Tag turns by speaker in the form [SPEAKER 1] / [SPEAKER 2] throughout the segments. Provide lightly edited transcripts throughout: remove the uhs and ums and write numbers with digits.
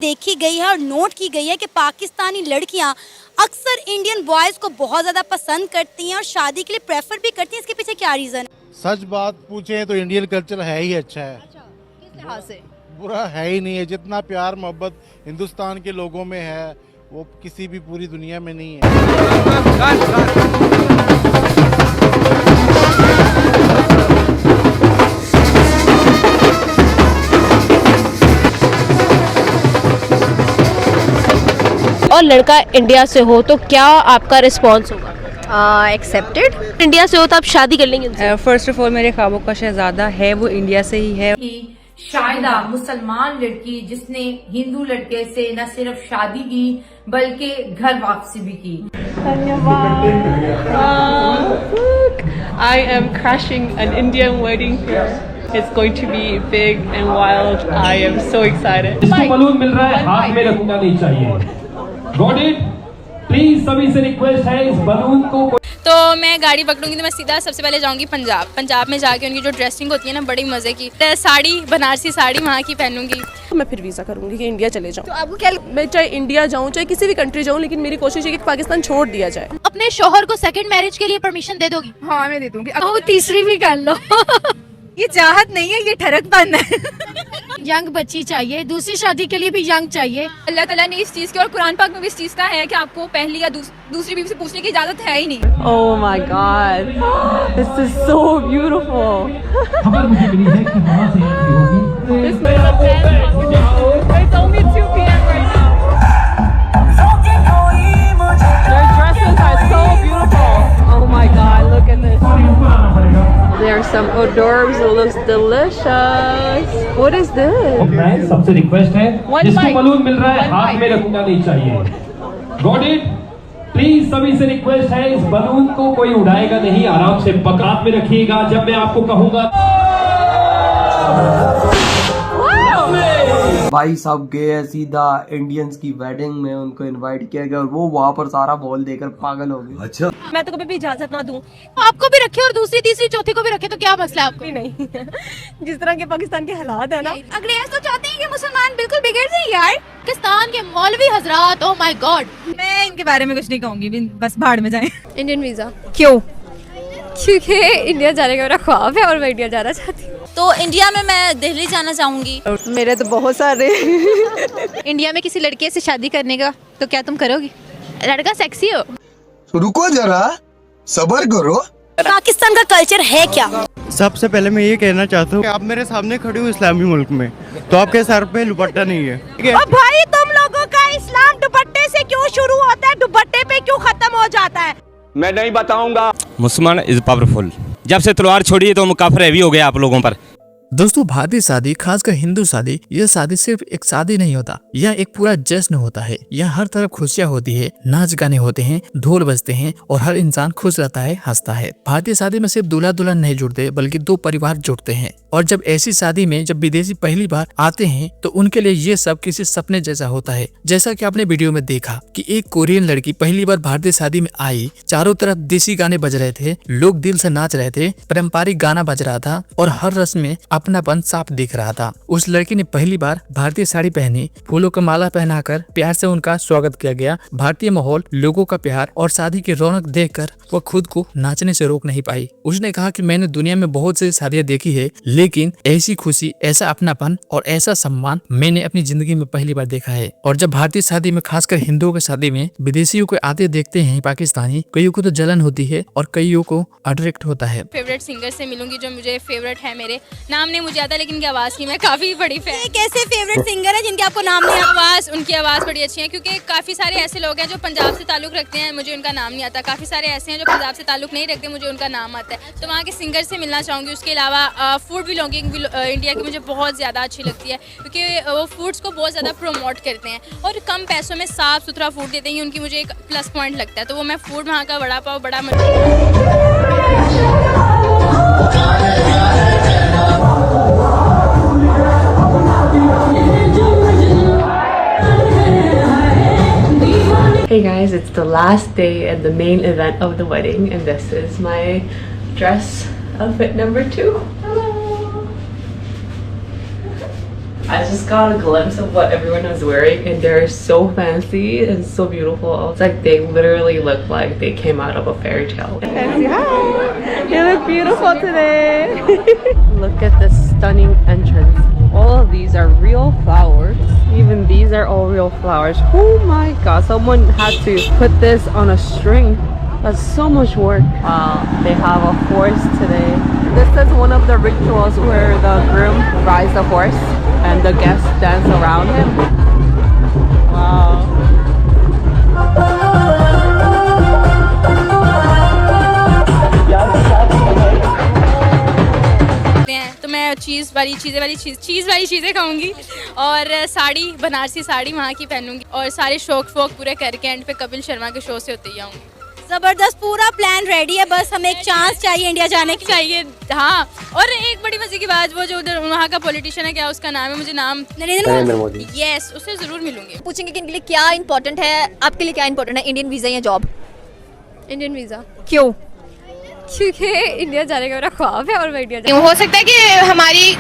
[SPEAKER 1] देखी गई है और नोट की गई है कि पाकिस्तानी लड़कियां अक्सर इंडियन बॉयज को बहुत ज़्यादा पसंद करती हैं और शादी के लिए प्रेफर भी करती हैं। इसके पीछे क्या रीज़न है?
[SPEAKER 2] सच बात पूछें तो इंडियन कल्चर है ही अच्छा है।
[SPEAKER 1] किस लिहाज से?
[SPEAKER 2] बुरा है ही नहीं है। जितना प्यार मोहब्बत हिंदुस्तान के लोगों में है वो किसी भी पूरी दुनिया में नहीं है।
[SPEAKER 3] और लड़का इंडिया से हो तो क्या आपका रिस्पॉन्स होगा?
[SPEAKER 4] एक्सेप्टेड।
[SPEAKER 3] इंडिया से हो तो आप शादी कर लेंगे उनसे?
[SPEAKER 4] फर्स्ट ऑफ ऑल मेरे ख्वाबों का शहजादा है वो इंडिया से ही है।
[SPEAKER 5] कि शायदा मुसलमान लड़की जिसने हिंदू लड़के से न सिर्फ शादी की बल्कि घर वापसी भी की।
[SPEAKER 6] I am crashing an Indian wedding here. It's going to be big and wild. I am so excited.
[SPEAKER 7] जिसको बलून मिल रहा है हाथ में रखना नहीं चाहिए। Got it? प्लीज सभी से रिक्वेस्ट है इस बलून को।
[SPEAKER 8] तो मैं गाड़ी पकड़ूंगी तो मैं सीधा सबसे पहले जाऊंगी पंजाब में जाके उनकी जो ड्रेसिंग होती है ना बड़ी मजे की साड़ी, बनारसी साड़ी वहाँ की पहनूंगी।
[SPEAKER 3] मैं फिर वीज़ा करूंगी कि इंडिया चले जाऊँ। तो आपको क्या, मैं चाहे इंडिया जाऊँ चाहे किसी भी कंट्री जाऊँ, लेकिन मेरी कोशिश है कि पाकिस्तान छोड़ दिया जाए।
[SPEAKER 1] अपने शोहर को सेकंड मैरिज के लिए परमिशन दे दोगी?
[SPEAKER 4] हाँ मैं दे दूंगी।
[SPEAKER 1] अब तीसरी भी कर लो।
[SPEAKER 4] ये चाहत नहीं है, ये ठरकपन है।
[SPEAKER 1] यंग बच्ची चाहिए, दूसरी शादी के लिए भी यंग चाहिए।
[SPEAKER 8] अल्लाह ताला ने इस चीज़ की और कुरान पाक में भी इस चीज़ का है कि आपको पहली या दूसरी बीवी से पूछने की इजाज़त है ही नहीं।
[SPEAKER 6] Oh my God, this is so beautiful.
[SPEAKER 7] खबर मुझे मिली है कि वहाँ से एंट्री होगी।
[SPEAKER 6] It's only 2 p.m. right now. Their dresses are so beautiful. Oh my God, look at this. There are some hors d'oeuvres. It looks delicious. What is this?
[SPEAKER 7] मैं सबसे request है जिसको बलून मिल रहा है हाथ में रखना नहीं चाहिए। Got it? प्लीज सभी से रिक्वेस्ट है इस बलून को कोई उड़ाएगा नहीं, आराम से हाथ में रखिएगा जब मैं आपको कहूँगा।
[SPEAKER 9] भाई साहब गए हैं सीधा इंडियंस की वेडिंग में, उनको इनवाइट किया गया और वो वहाँ पर सारा बॉल देकर पागल हो गए। अच्छा,
[SPEAKER 3] मैं तो कभी भी इजाजत ना दूं।
[SPEAKER 1] आपको भी रखे और दूसरी तीसरी चौथी को भी रखे तो क्या मसला है आपको?
[SPEAKER 3] नहीं, जिस तरह के पाकिस्तान के हालात है ना,
[SPEAKER 1] अंग्रेज तो चाहते हैं कि मुसलमान बिल्कुल बिगड़ जाए यार। पाकिस्तान के मौलवी हजरात, ओह माय गॉड।
[SPEAKER 4] मैं इनके बारे में कुछ नहीं कहूंगी, बस भाड़ में जाएं।
[SPEAKER 3] इंडियन वीज़ा
[SPEAKER 4] क्यों?
[SPEAKER 3] क्योंकि इंडिया जाने का मेरा ख्वाब है और मैं इंडिया जाना चाहती हूँ।
[SPEAKER 1] तो इंडिया में मैं दिल्ली जाना चाहूंगी।
[SPEAKER 4] मेरे तो बहुत सारे।
[SPEAKER 1] इंडिया में किसी लड़के से शादी करने का तो क्या तुम करोगी? लड़का सेक्सी हो?
[SPEAKER 10] रुको जरा, सब्र करो।
[SPEAKER 1] पाकिस्तान का कल्चर है क्या?
[SPEAKER 2] सबसे पहले मैं ये कहना चाहता हूँ कि आप मेरे सामने खड़े हो इस्लामी मुल्क में, तो आपके सर पे दुपट्टा नहीं है, ठीक है?
[SPEAKER 1] भाई तुम लोगों का इस्लाम दुपट्टे से क्यों शुरू होता है, दुपट्टे पे क्यों खत्म हो जाता है?
[SPEAKER 11] मैं नहीं बताऊंगा। मुसलमान इज पावरफुल। जब से तलवार छोड़ी है तो मुकाफर हैवी हो गया आप लोगों पर।
[SPEAKER 12] दोस्तों, भारतीय शादी, खासकर हिंदू शादी, यह शादी सिर्फ एक शादी नहीं होता, यह एक पूरा जश्न होता है। यह हर तरफ खुशियां होती है, नाच गाने होते हैं, ढोल बजते हैं और हर इंसान खुश रहता है, हंसता है। भारतीय शादी में सिर्फ दूल्हा दुल्हन नहीं जुड़ते बल्कि 2 परिवार जुड़ते हैं। और जब ऐसी शादी में जब विदेशी पहली बार आते हैं तो उनके लिए ये सब किसी सपने जैसा होता है। जैसा कि आपने वीडियो में देखा कि एक कोरियन लड़की पहली बार भारतीय शादी में आई, चारों तरफ देसी गाने बज रहे थे, लोग दिल से नाच रहे थे, पारंपरिक गाना बज रहा था और हर रस्म में अपनापन साफ दिख रहा था। उस लड़की ने पहली बार भारतीय साड़ी पहनी, फूलों का माला पहनाकर प्यार से उनका स्वागत किया गया। भारतीय माहौल, लोगों का प्यार और शादी की रौनक देखकर वह खुद को नाचने से रोक नहीं पाई। उसने कहा कि मैंने दुनिया में बहुत सी शादियां देखी है, लेकिन ऐसी खुशी, ऐसा अपनापन और ऐसा सम्मान मैंने अपनी जिंदगी में पहली बार देखा है। और जब भारतीय शादी में, खासकर हिंदुओं की शादी में विदेशियों को आते देखते हैं पाकिस्तानी, कईयों को तो जलन होती है और कईयों को अट्रैक्ट होता है।
[SPEAKER 8] फेवरेट सिंगर से मिलूंगी जो मुझे फेवरेट है, मेरे नाम नहीं मुझे आता लेकिन उनकी आवाज़ की मैं काफ़ी बड़ी फैन।
[SPEAKER 1] कैसे फेवरेट सिंगर है जिनके आपको नाम नहीं?
[SPEAKER 8] आवाज़, उनकी आवाज़ बड़ी अच्छी है क्योंकि काफ़ी सारे ऐसे लोग हैं जो पंजाब से ताल्लुक़ रखते हैं, मुझे उनका नाम नहीं आता। काफ़ी सारे ऐसे हैं जो पंजाब से ताल्लुक़ नहीं रखते, मुझे उनका नाम आता है। तो वहाँ के सिंगर से मिलना चाहूँगी। उसके अलावा फूड ब्लॉगिंग इंडिया की मुझे बहुत ज़्यादा अच्छी लगती है क्योंकि वो फूड्स को बहुत ज़्यादा प्रमोट करते हैं और कम पैसों में साफ़ सुथरा फूड देते हैं, उनकी मुझे एक प्लस पॉइंट लगता है। तो वो मैं फूड, वहाँ का वड़ा पाव बड़ा
[SPEAKER 6] Hey guys, it's the last day and the main event of the wedding, and this is my dress outfit number 2. Hello. I just got a glimpse of what everyone was wearing, and they're so fancy and so beautiful. It's like they literally look like they came out of a fairy tale. Fancy, hi! You look beautiful today. Look at this stunning entrance. All of these are real flowers. Even these are all real flowers. Oh my god! Someone had to put this on a string. That's so much work. Wow, they have a horse today. This is one of the rituals where the groom rides the horse and the guests dance around him. Wow.
[SPEAKER 8] तो मैं चीज़ वाली चीज़ें खाऊंगी और साड़ी, बनारसी साड़ी वहाँ की पहनूंगी और सारे शौक पूरे करके एंड पे कपिल शर्मा के शो से होते ही आऊँगी।
[SPEAKER 1] जबरदस्त, पूरा प्लान रेडी है, बस हमें एक चांस चाहिए इंडिया जाने की।
[SPEAKER 8] चाहिए, हाँ। और एक बड़ी मजे की बात, वो जो उधर वहाँ का पॉलिटिशियन है, क्या उसका नाम है, मुझे नाम,
[SPEAKER 1] नरेंद्र मोदी।
[SPEAKER 8] यस, उससे जरूर मिलूंगी।
[SPEAKER 13] पूछेंगे कि इनके लिए क्या इंपॉर्टेंट है, आपके लिए क्या इंपॉर्टेंट है, इंडियन वीजा या जॉब?
[SPEAKER 3] Indian visa.
[SPEAKER 13] क्यों?
[SPEAKER 3] क्योंकि इंडिया जाने का मेरा ख्वाब है और मैं इंडिया
[SPEAKER 14] हो सकता है कि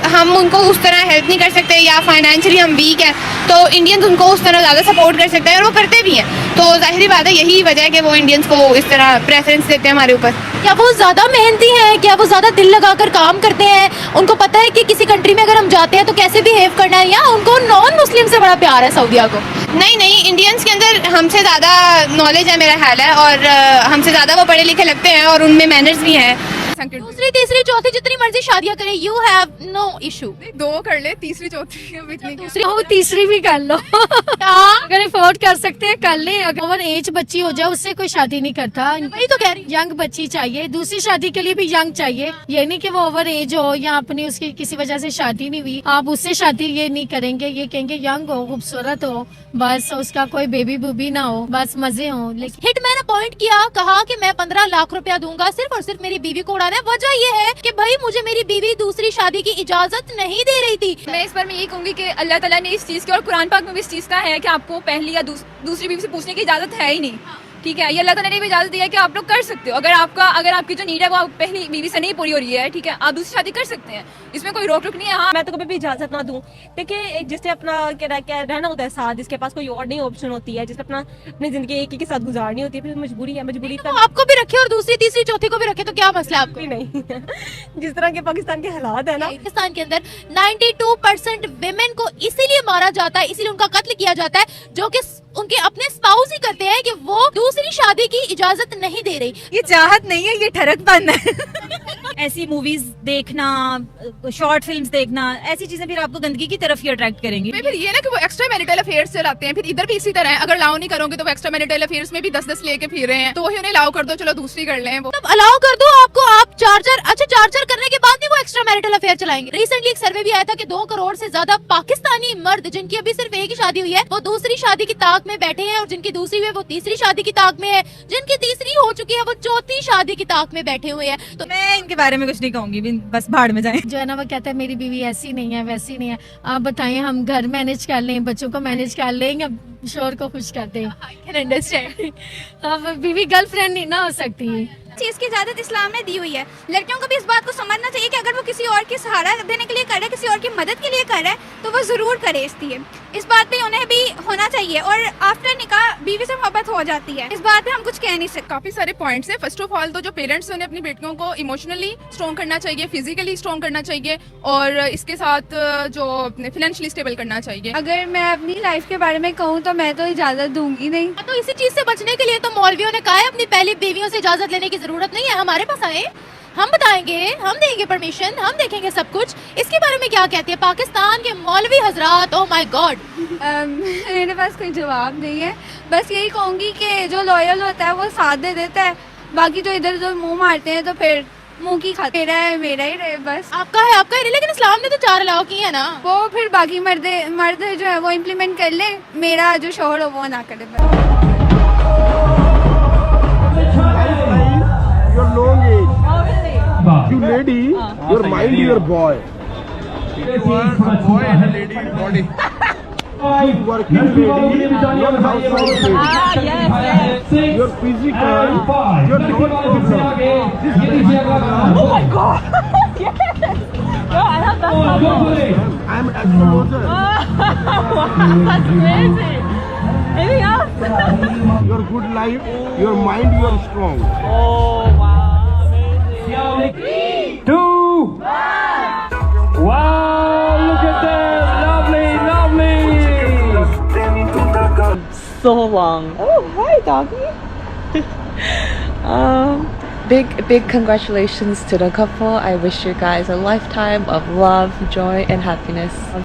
[SPEAKER 14] हम उनको उस तरह हेल्प नहीं कर सकते या फाइनेंशियली हम वीक हैं, तो इंडियंस उनको उस तरह ज़्यादा सपोर्ट कर सकते हैं और वो करते भी हैं। तो जाहिर बात है यही वजह है कि वो इंडियंस को इस तरह प्रेफरेंस देते हैं हमारे ऊपर।
[SPEAKER 1] क्या वो ज़्यादा मेहनती हैं, क्या वो ज़्यादा दिल लगाकर काम करते हैं, उनको पता है कि किसी कंट्री में अगर हम जाते हैं तो कैसे बिहेव करना है, या उनको नॉन मुस्लिम से बड़ा प्यार है सऊदीया को?
[SPEAKER 14] नहीं, इंडियंस के अंदर हमसे ज़्यादा नॉलेज है मेरा ख्याल है, और हमसे ज़्यादा वो पढ़े लिखे लगते हैं और उनमें मैनर्स भी हैं।
[SPEAKER 1] दूसरी, तीसरी, चौथी जितनी मर्जी शादियां करें, यू हैव नो इशू।
[SPEAKER 15] 2 कर ले, तीसरी चौथी
[SPEAKER 1] दूसरी हो, तीसरी भी कर लो। अगर अफोर्ड कर सकते हैं कर ले। अगर ओवर एज बच्ची हो जाए उससे कोई शादी नहीं करता। वही तो कह रही, यंग बच्ची चाहिए। दूसरी शादी के लिए भी यंग चाहिए, ये नहीं कि वो ओवर एज हो या अपनी उसकी किसी वजह से शादी नहीं हुई, आप उससे शादी ये नहीं करेंगे। ये कहेंगे यंग हो, खूबसूरत हो, बस उसका कोई बेबी बुबी ना हो, बस मजे हो। लेकिन हिटमैन ने पॉइंट किया, कहा कि मैं 15 लाख रुपया दूंगा सिर्फ और सिर्फ मेरी बीवी को उड़ाना है। वजह ये है कि भाई मुझे मेरी बीवी दूसरी शादी की इजाजत नहीं दे रही थी।
[SPEAKER 15] मैं इस बार में यही कहूंगी कि अल्लाह ताला ने इस चीज की, और कुरान पाक में भी इस चीज का है कि आपको पहली या दूसरी बीवी से पूछने की इजाजत है ही नहीं। ठीक है, ये अल्लाह ताला ने भी इजाजत दी है कि आप लोग कर सकते हो। अगर आपकी जो नीड है वो पहली बीवी से नहीं पूरी हो रही है, ठीक है, आप दूसरी शादी कर सकते हैं, इसमें कोई रोक टोक नहीं है। हाँ,
[SPEAKER 3] मैं तो कभी भी इजाजत ना दूं। देखिए, जिससे अपना क्या रहना होता है साथ, जिसके पास कोई और नहीं ऑप्शन होती है, जिससे अपनी जिंदगी एक ही के साथ गुजारनी होती है, फिर मजबूरी
[SPEAKER 1] तो आपको भी रखे और दूसरी, तीसरी, चौथी को भी रखे, तो क्या मसला आपको?
[SPEAKER 3] नहीं। जिस तरह के पाकिस्तान के हालात है ना,
[SPEAKER 1] पाकिस्तान के अंदर 92% विमेन को इसीलिए मारा जाता है, इसीलिए उनका कत्ल किया जाता है, जो कि उनके अपने स्पाउस ही करते हैं कि वो दूसरी शादी की इजाजत नहीं दे रही।
[SPEAKER 16] ये चाहत नहीं है, ये ठरकपन है। ऐसी मूवीज देखना, शॉर्ट फिल्म्स देखना, ऐसी चीजें फिर आपको गंदगी की तरफ ही अट्रैक्ट करेंगी।
[SPEAKER 15] फिर ये ना कि वो एक्स्ट्रा मैरिटल अफेयर्स चलाते हैं, फिर इधर भी इसी तरह है। अगर अलाउ नहीं करोगे तो वो एक्स्ट्रा मैरिटल अफेयर्स में भी 10-10 लेके फिर रहे हैं, तो वही उन्हें अलाउ कर दो, चलो दूसरी कर लें। वो
[SPEAKER 1] तब अलाउ कर दो आपको, आप चार्जर करने के बाद भी वो एक्स्ट्रा मैरिटल अफेयर चलाएंगे। रिसेंटली एक सर्वे भी आया था कि 2 करोड़ से ज्यादा पाकिस्तानी मर्द जिनकी अभी सिर्फ एक ही शादी हुई है, वो दूसरी शादी की ताक में बैठे हैं, और जिनकी दूसरी हुई है वो तीसरी शादी की ताक में है, जिनकी तीसरी हो चुकी है वो चौथी शादी की ताक में बैठे हुए हैं।
[SPEAKER 16] तो मैं इनके बारे में कुछ नहीं कहूंगी, बस भाड़ में जाएं।
[SPEAKER 1] जो है ना, वो कहता है मेरी बीवी ऐसी नहीं है, वैसी नहीं है। आप बताएं, हम घर मैनेज कर लें, बच्चों को मैनेज कर लें, या शोर को खुश कर दें? I can understand. अब बीवी गर्लफ्रेंड नहीं ना हो सकती।
[SPEAKER 17] चीज़ की इजाज़त इस्लाम ने दी हुई है। लड़कियों को भी इस बात को समझना चाहिए कि अगर वो किसी और की सहारा देने के लिए कर रहा है, किसी और की मदद के लिए कर रहा है, तो वो ज़रूर करे। इसलिए इस बात पे उन्हें भी होना चाहिए। और आफ्टर निकाह बीवी से मोहब्बत हो जाती है, इस बात पे हम कुछ कह नहीं सकते।
[SPEAKER 15] काफ़ी सारे पॉइंट्स हैं। फर्स्ट ऑफ ऑल तो जो पेरेंट्स उन्हें अपनी बेटियों को इमोशनली स्ट्रॉन्ग करना चाहिए, फिजिकली स्ट्रॉन्ग करना चाहिए, और इसके साथ जो फाइनेंशियली स्टेबल करना चाहिए।
[SPEAKER 18] अगर मैं अपनी लाइफ के बारे में कहूँ तो मैं तो इजाज़त दूंगी नहीं।
[SPEAKER 1] तो इसी चीज़ से बचने के लिए तो मौलवियों ने कहा है अपनी पहली बीवियों से इजाज़त लेने की जरूरत नहीं है, हमारे पास आए, हम बताएंगे, हम देंगे परमिशन, हम देखेंगे सब कुछ। इसके बारे में क्या कहती है पाकिस्तान के मौलवी हजरात? ओह माय गॉड,
[SPEAKER 18] मेरे पास कोई जवाब नहीं है। बस यही कहूँगी कि जो लॉयल होता है वो साथ दे देता है, बाकी जो इधर उधर मुंह मारते हैं तो फिर मुंह की खाते रहे, मेरा ही रहे बस।
[SPEAKER 1] आपका है लेकिन इस्लाम ने तो 4 अलाउ किए हैं ना,
[SPEAKER 18] वो फिर बाकी मर्द जो है वो इम्प्लीमेंट कर ले, मेरा जो शोहर हो वो ना करे।
[SPEAKER 19] Your long age, you lady, your mind, your boy. You are a boy and a lady body. You working lady, your household lady. Your physical, your thought problem.
[SPEAKER 6] Oh my God! Yes. I have
[SPEAKER 19] I'm extrovert.
[SPEAKER 3] That's amazing. Anything else?
[SPEAKER 19] Your good life, your mind, you are strong.
[SPEAKER 3] Oh, wow. Amazing.
[SPEAKER 7] 2, 1. Wow, look at that. Lovely.
[SPEAKER 6] So long. Oh, hi, doggy. Big congratulations to the couple. I wish you guys a lifetime of love, joy, and happiness.